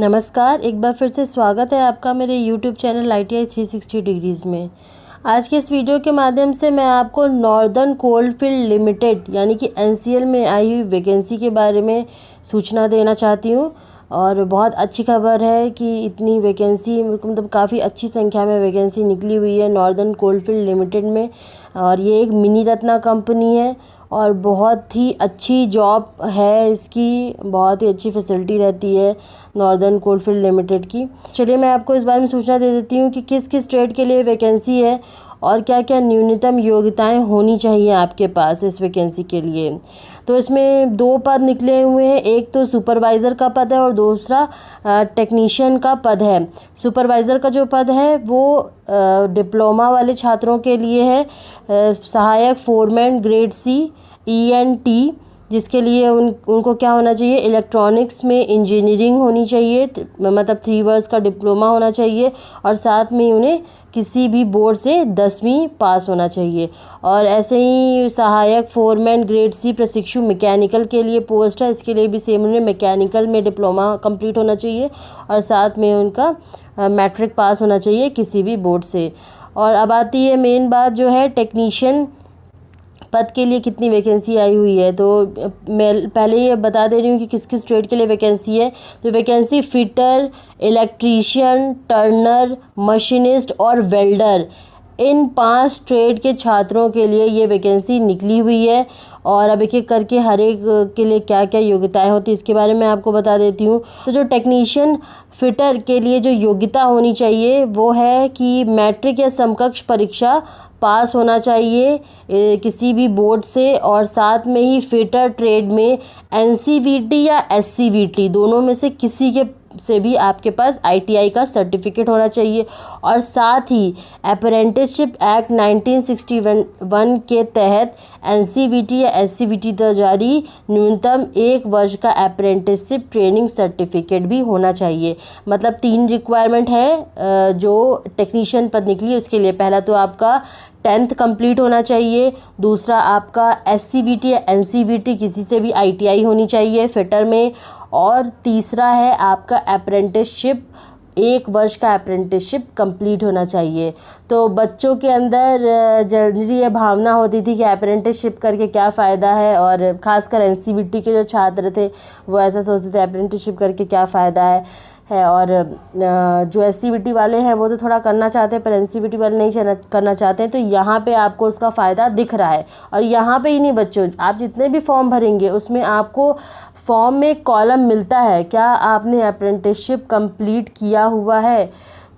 नमस्कार, एक बार फिर से स्वागत है आपका मेरे YouTube चैनल ITI 360 डिग्रीज़ में। आज के इस वीडियो के माध्यम से मैं आपको नॉर्दर्न कोलफील्ड लिमिटेड यानी कि NCL में आई हुई वैकेंसी के बारे में सूचना देना चाहती हूँ। और बहुत अच्छी खबर है कि इतनी वैकेंसी मतलब काफ़ी अच्छी संख्या में वैकेंसी निकली हुई है नॉर्दर्न कोलफील्ड लिमिटेड में। और ये एक मिनी रत्ना कंपनी है और बहुत ही अच्छी जॉब है इसकी, बहुत ही अच्छी फैसिलिटी रहती है नॉर्दर्न कोलफील्ड लिमिटेड की। चलिए मैं आपको इस बारे में सूचना दे देती हूँ कि किस किस ट्रेड के लिए वैकेंसी है और क्या क्या न्यूनतम योग्यताएं होनी चाहिए आपके पास इस वैकेंसी के लिए। तो इसमें दो पद निकले हुए हैं, एक तो सुपरवाइज़र का पद है और दूसरा टेक्नीशियन का पद है। सुपरवाइज़र का जो पद है वो डिप्लोमा वाले छात्रों के लिए है, सहायक फोरमैन ग्रेड C ENT, जिसके लिए उनको क्या होना चाहिए, इलेक्ट्रॉनिक्स में इंजीनियरिंग होनी चाहिए, मतलब 3 वर्ष का डिप्लोमा होना चाहिए और साथ में उन्हें किसी भी बोर्ड से 10वीं पास होना चाहिए। और ऐसे ही सहायक फोरमैन ग्रेड C प्रशिक्षु मैकेनिकल के लिए पोस्ट है, इसके लिए भी सेम उन्हें मैकेनिकल में डिप्लोमा कंप्लीट होना चाहिए और साथ में उनका मैट्रिक पास होना चाहिए किसी भी बोर्ड से। और अब आती है मेन बात जो है टेक्नीशियन पद के लिए कितनी वैकेंसी आई हुई है। तो मैं पहले ये बता दे रही हूँ कि किस किस ट्रेड के लिए वैकेंसी है। तो vacancy fitter, electrician, Turner, machinist और वेल्डर, इन 5 ट्रेड के छात्रों के लिए ये वैकेंसी निकली हुई है। और अब एक एक करके हर एक के लिए क्या क्या योग्यताएं होती है इसके बारे में आपको बता देती हूँ। तो जो टेक्नीशियन फिटर के लिए जो योग्यता होनी चाहिए वो है कि मैट्रिक या समकक्ष परीक्षा पास होना चाहिए किसी भी बोर्ड से, और साथ में ही फिटर ट्रेड में NCVT या SCVT दोनों में से किसी के से भी आपके पास ITI का सर्टिफिकेट होना चाहिए। और साथ ही अप्रेंटिसशिप एक्ट 1961 के तहत NCVT या SCVT द्वारा जारी न्यूनतम 1 वर्ष का अप्रेंटिसशिप ट्रेनिंग सर्टिफिकेट भी होना चाहिए। मतलब 3 रिक्वायरमेंट है जो टेक्नीशियन पद निकली उसके लिए। पहला तो आपका 10th कंप्लीट होना चाहिए, दूसरा आपका SCVT या NCVT किसी से भी ITI होनी चाहिए फिटर में, और तीसरा है आपका अप्रेंटिसशिप 1 वर्ष का अप्रेंटिसशिप कंप्लीट होना चाहिए। तो बच्चों के अंदर जल्दी ये भावना होती थी कि अप्रेंटिसशिप करके क्या फ़ायदा है, और ख़ासकर NCVT के जो छात्र थे वो ऐसा सोचते थे अप्रेंटिसशिप करके क्या फ़ायदा है। और जो SCVT वाले हैं वो तो थोड़ा करना चाहते हैं पर NCVT वाले नहीं करना चाहते हैं। तो यहाँ पे आपको उसका फ़ायदा दिख रहा है। और यहाँ पे ही नहीं बच्चों, आप जितने भी फॉर्म भरेंगे उसमें आपको फॉर्म में एक कॉलम मिलता है, क्या आपने अप्रेंटिसशिप कंप्लीट किया हुआ है,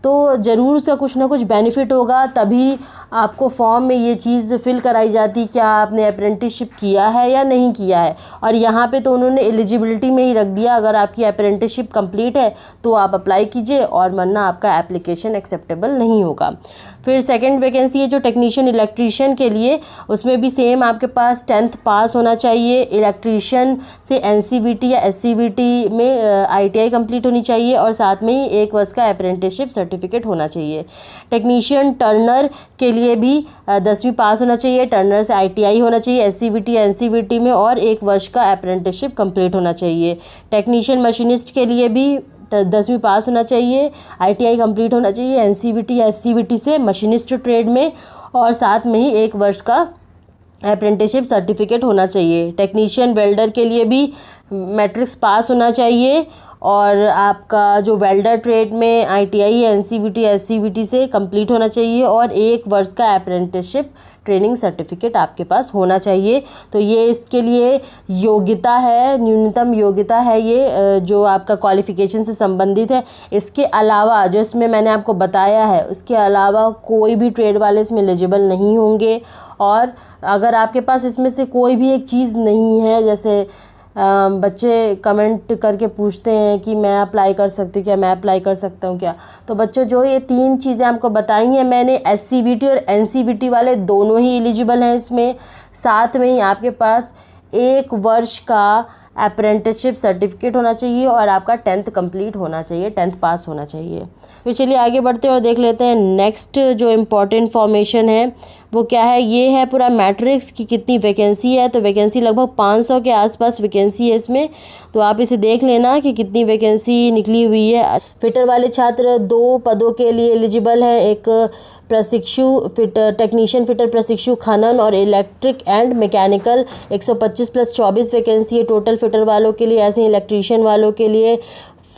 तो ज़रूर उसका कुछ ना कुछ बेनिफिट होगा, तभी आपको फॉर्म में ये चीज़ फिल कराई जाती क्या आपने अप्रेंटिसशिप किया है या नहीं किया है। और यहाँ पे तो उन्होंने एलिजिबिलिटी में ही रख दिया, अगर आपकी अप्रेंटिसशिप कंप्लीट है तो आप अप्लाई कीजिए और वरना आपका एप्लीकेशन एक्सेप्टेबल नहीं होगा। फिर सेकंड वैकेंसी है जो टेक्नीशियन इलेक्ट्रीशियन के लिए, उसमें भी सेम आपके पास 10th पास होना चाहिए, इलेक्ट्रीशियन से NCVT या SCVT में ITI कंप्लीट होनी चाहिए और साथ में ही 1 वर्ष का अप्रेंटिसशिप सर्टिफिकेट होना चाहिए। टेक्नीशियन टर्नर के लिए भी 10वीं पास होना चाहिए, टर्नर से ITI होना चाहिए SCVT या NCVT में, और 1 वर्ष का अप्रेंटिसशिप कंप्लीट होना चाहिए। टेक्नीशियन मशीनिस्ट के लिए भी 10वीं पास होना चाहिए, ITI कंप्लीट होना चाहिए NCVT या SCVT से मशीनिस्ट ट्रेड में, और साथ में ही 1 वर्ष का अप्रेंटिसशिप सर्टिफिकेट होना चाहिए। टेक्नीशियन वेल्डर के लिए भी मैट्रिक्स पास होना चाहिए, और आपका जो वेल्डर ट्रेड में ITI NCVT SCVT से कंप्लीट होना चाहिए, और 1 वर्ष का अप्रेंटिसशिप ट्रेनिंग सर्टिफिकेट आपके पास होना चाहिए। तो ये इसके लिए योग्यता है, न्यूनतम योग्यता है ये जो आपका क्वालिफ़िकेशन से संबंधित है। इसके अलावा जो इसमें मैंने आपको बताया है उसके अलावा कोई भी ट्रेड वाले इसमें एलिजिबल नहीं होंगे। और अगर आपके पास इसमें से कोई भी एक चीज़ नहीं है, जैसे बच्चे कमेंट करके पूछते हैं कि मैं अप्लाई कर सकती हूँ क्या, मैं अप्लाई कर सकता हूँ क्या, तो बच्चों जो ये 3 चीज़ें आपको बताई हैं मैंने, SCVT और NCVT वाले दोनों ही एलिजिबल हैं इसमें। साथ में ही आपके पास 1 वर्ष का अप्रेंटिसशिप सर्टिफिकेट होना चाहिए और आपका 10th कंप्लीट होना चाहिए, 10th पास होना चाहिए। तो चलिए आगे बढ़ते हैं और देख लेते हैं नेक्स्ट जो इम्पॉर्टेंट इन्फॉर्मेशन है वो क्या है, ये है पूरा मैट्रिक्स कि कितनी वैकेंसी है। तो वैकेंसी लगभग 500 के आसपास वैकेंसी है इसमें, तो आप इसे देख लेना कि कितनी वैकेंसी निकली हुई है। फिटर वाले छात्र 2 पदों के लिए एलिजिबल हैं, एक टेक्नीशियन फिटर प्रशिक्षु खनन और इलेक्ट्रिक एंड मैकेनिकल 125 + 24 वैकेंसी है टोटल फिटर वालों के लिए। ऐसे ही इलेक्ट्रीशियन वालों के लिए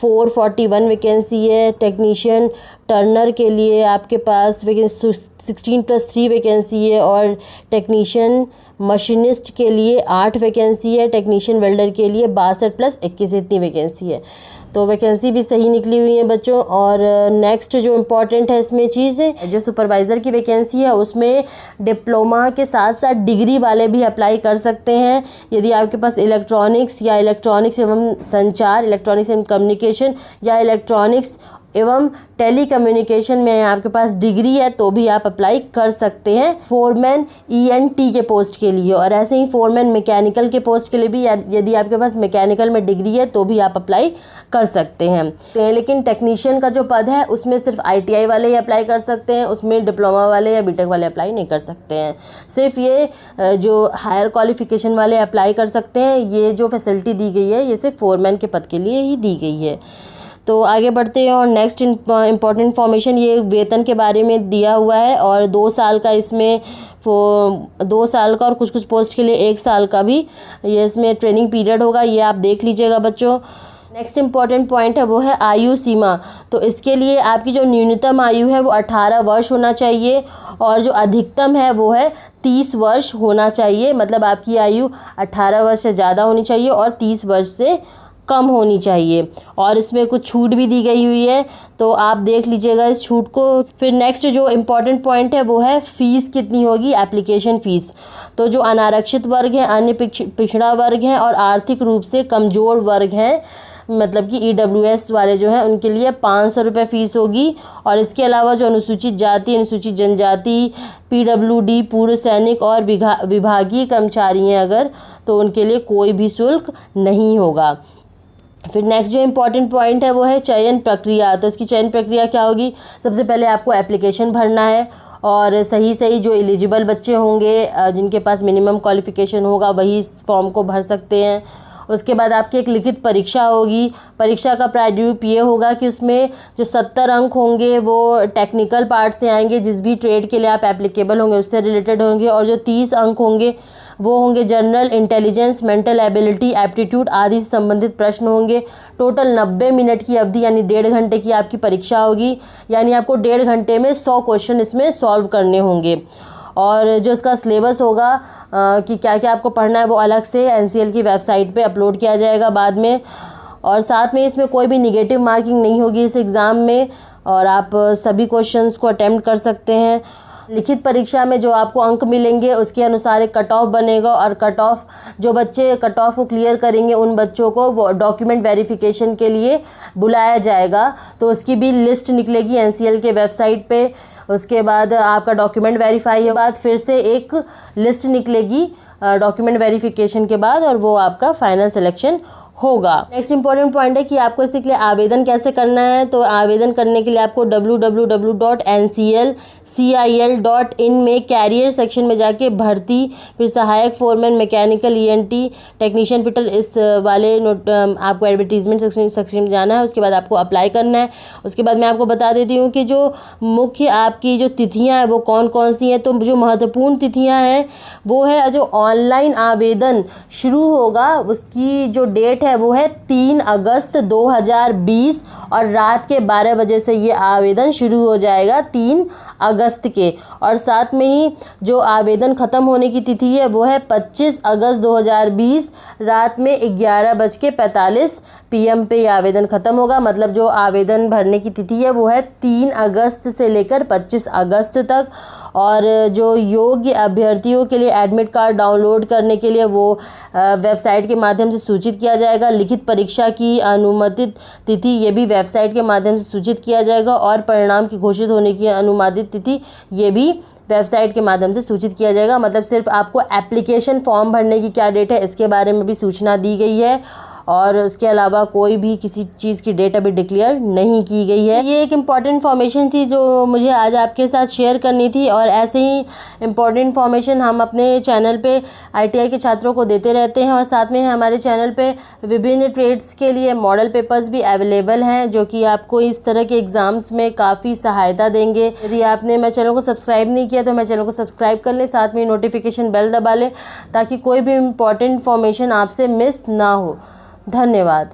441 वैकेंसी है। टेक्नीशियन टर्नर के लिए आपके पास 16 + 3 वैकेंसी है। और टेक्नीशियन मशीनिस्ट के लिए 8 वैकेंसी है। टेक्नीशियन वेल्डर के लिए 62 + 21 इतनी वैकेंसी है। तो वैकेंसी भी सही निकली हुई है बच्चों। और नेक्स्ट जो इम्पॉर्टेंट है इसमें चीज़ है, जो सुपरवाइज़र की वैकेंसी है उसमें डिप्लोमा के साथ साथ डिग्री वाले भी अप्लाई कर सकते हैं। यदि आपके पास इलेक्ट्रॉनिक्स एवं संचार, इलेक्ट्रॉनिक्स एवं कम्युनिकेशन या इलेक्ट्रॉनिक्स एवं टेलीकम्युनिकेशन में आपके पास डिग्री है तो भी आप अप्लाई कर सकते हैं फोरमैन ENT के पोस्ट के लिए। और ऐसे ही फोरमैन मैकेनिकल के पोस्ट के लिए भी यदि आपके पास मैकेनिकल में डिग्री है तो भी आप अप्लाई कर सकते हैं। लेकिन टेक्नीशियन का जो पद है उसमें सिर्फ ITI वाले ही अप्लाई कर सकते हैं, उसमें डिप्लोमा वाले या बीटेक वाले अप्लाई नहीं कर सकते हैं। सिर्फ ये जो हायर क्वालिफिकेशन वाले अप्लाई कर सकते हैं। ये जो फैसिलिटी दी गई है ये सिर्फ फोरमैन के पद के लिए ही दी गई है। तो आगे बढ़ते हैं और नेक्स्ट इम्पॉर्टेंट इन्फॉर्मेशन ये वेतन के बारे में दिया हुआ है। और 2 साल का इसमें 2 साल का और कुछ पोस्ट के लिए 1 साल का भी ये इसमें ट्रेनिंग पीरियड होगा, ये आप देख लीजिएगा बच्चों। नेक्स्ट इम्पॉर्टेंट पॉइंट है वो है आयु सीमा। तो इसके लिए आपकी जो न्यूनतम आयु है वो 18 वर्ष होना चाहिए और जो अधिकतम है वो है 30 वर्ष होना चाहिए। मतलब आपकी आयु 18 वर्ष से ज़्यादा होनी चाहिए और 30 वर्ष से कम होनी चाहिए। और इसमें कुछ छूट भी दी गई हुई है, तो आप देख लीजिएगा इस छूट को। फिर नेक्स्ट जो इम्पॉर्टेंट पॉइंट है वो है फ़ीस कितनी होगी, एप्लीकेशन फ़ीस। तो जो अनारक्षित वर्ग हैं, अन्य पिछड़ा वर्ग हैं और आर्थिक रूप से कमज़ोर वर्ग हैं, मतलब कि EWS वाले जो हैं उनके लिए 500 रुपये फ़ीस होगी। और इसके अलावा जो अनुसूचित जाति, अनुसूचित जनजाति, PWD, पूर्व सैनिक और विभागीय कर्मचारी हैं अगर, तो उनके लिए कोई भी शुल्क नहीं होगा। फिर नेक्स्ट जो इम्पॉर्टेंट पॉइंट है वो है चयन प्रक्रिया। तो इसकी चयन प्रक्रिया क्या होगी, सबसे पहले आपको एप्लीकेशन भरना है और सही जो एलिजिबल बच्चे होंगे जिनके पास मिनिमम क्वालिफ़िकेशन होगा वही इस फॉर्म को भर सकते हैं। उसके बाद आपकी एक लिखित परीक्षा होगी। परीक्षा का प्रारूप ये होगा कि उसमें जो 70 अंक होंगे वो टेक्निकल पार्ट से आएंगे, जिस भी ट्रेड के लिए आप एप्लीकेबल होंगे उससे रिलेटेड होंगे। और जो 30 अंक होंगे वो होंगे general intelligence, mental ability, aptitude आदि से संबंधित प्रश्न होंगे। टोटल 90 मिनट की अवधि यानी 1.5 घंटे की आपकी परीक्षा होगी। यानी आपको 1.5 घंटे में 100 क्वेश्चन इसमें सॉल्व करने होंगे। और जो इसका सिलेबस होगा कि क्या क्या आपको पढ़ना है वो अलग से NCL की वेबसाइट पे अपलोड किया जाएगा बाद में। और साथ में इसमें कोई भी निगेटिव मार्किंग नहीं होगी इस एग्ज़ाम में और आप सभी क्वेश्चंस को अटेम्प्ट कर सकते हैं। लिखित परीक्षा में जो आपको अंक मिलेंगे उसके अनुसार एक कट ऑफ बनेगा और जो बच्चे कट ऑफ को क्लियर करेंगे उन बच्चों को वो डॉक्यूमेंट वेरिफिकेशन के लिए बुलाया जाएगा। तो उसकी भी लिस्ट निकलेगी NCL के वेबसाइट पे। उसके बाद आपका डॉक्यूमेंट वेरीफाई के बाद फिर से एक लिस्ट निकलेगी डॉक्यूमेंट वेरिफिकेशन के बाद और वो आपका फाइनल सिलेक्शन होगा। नेक्स्ट इंपॉर्टेंट पॉइंट है कि आपको इसके लिए आवेदन कैसे करना है। तो आवेदन करने के लिए आपको www.nclcil.in में कैरियर सेक्शन में जाके भर्ती, फिर सहायक foreman, mechanical, ENT, technician fitter इस वाले आपको एडवर्टीजमेंट सेक्शन में जाना है। उसके बाद आपको अप्लाई करना है। उसके बाद मैं आपको बता देती हूँ कि जो मुख्य आपकी जो तिथियाँ हैं वो कौन कौन सी हैं। तो जो महत्वपूर्ण तिथियाँ हैं वो है जो ऑनलाइन आवेदन शुरू होगा उसकी जो डेट है वो है 3 अगस्त 2020 और रात के 12 बजे से ये आवेदन शुरू हो जाएगा 3 अगस्त के। और साथ में ही जो आवेदन ख़त्म होने की तिथि है वो है 25 अगस्त 2020 रात में 11:45 PM पे ये आवेदन ख़त्म होगा। मतलब जो आवेदन भरने की तिथि है वो है 3 अगस्त से लेकर 25 अगस्त तक। और जो योग्य अभ्यर्थियों के लिए एडमिट कार्ड डाउनलोड करने के लिए वो वेबसाइट के माध्यम से सूचित किया जाएगा। लिखित परीक्षा की अनुमानित तिथि ये भी वेबसाइट के माध्यम से सूचित किया जाएगा और परिणाम की घोषित होने की अनुमानित तिथि ये भी वेबसाइट के माध्यम से सूचित किया जाएगा। मतलब सिर्फ आपको एप्लीकेशन फॉर्म भरने की क्या डेट है इसके बारे में भी सूचना दी गई है। और उसके अलावा कोई भी किसी चीज़ की डेट अभी डिक्लेयर नहीं की गई है। ये एक इम्पॉर्टेंट इन्फॉर्मेशन थी जो मुझे आज आपके साथ शेयर करनी थी, और ऐसे ही इम्पॉर्टेंट इन्फॉर्मेशन हम अपने चैनल पे ITI के छात्रों को देते रहते हैं। और साथ में हमारे चैनल पे विभिन्न ट्रेड्स के लिए मॉडल पेपर्स भी अवेलेबल हैं जो कि आपको इस तरह के एग्ज़ाम्स में काफ़ी सहायता देंगे। यदि आपने मेरे चैनल को सब्सक्राइब नहीं किया तो मेरे चैनल को सब्सक्राइब कर लें, साथ में नोटिफिकेशन बेल दबा लें ताकि कोई भी इम्पॉर्टेंट इन्फॉर्मेशन आपसे मिस ना हो। धन्यवाद।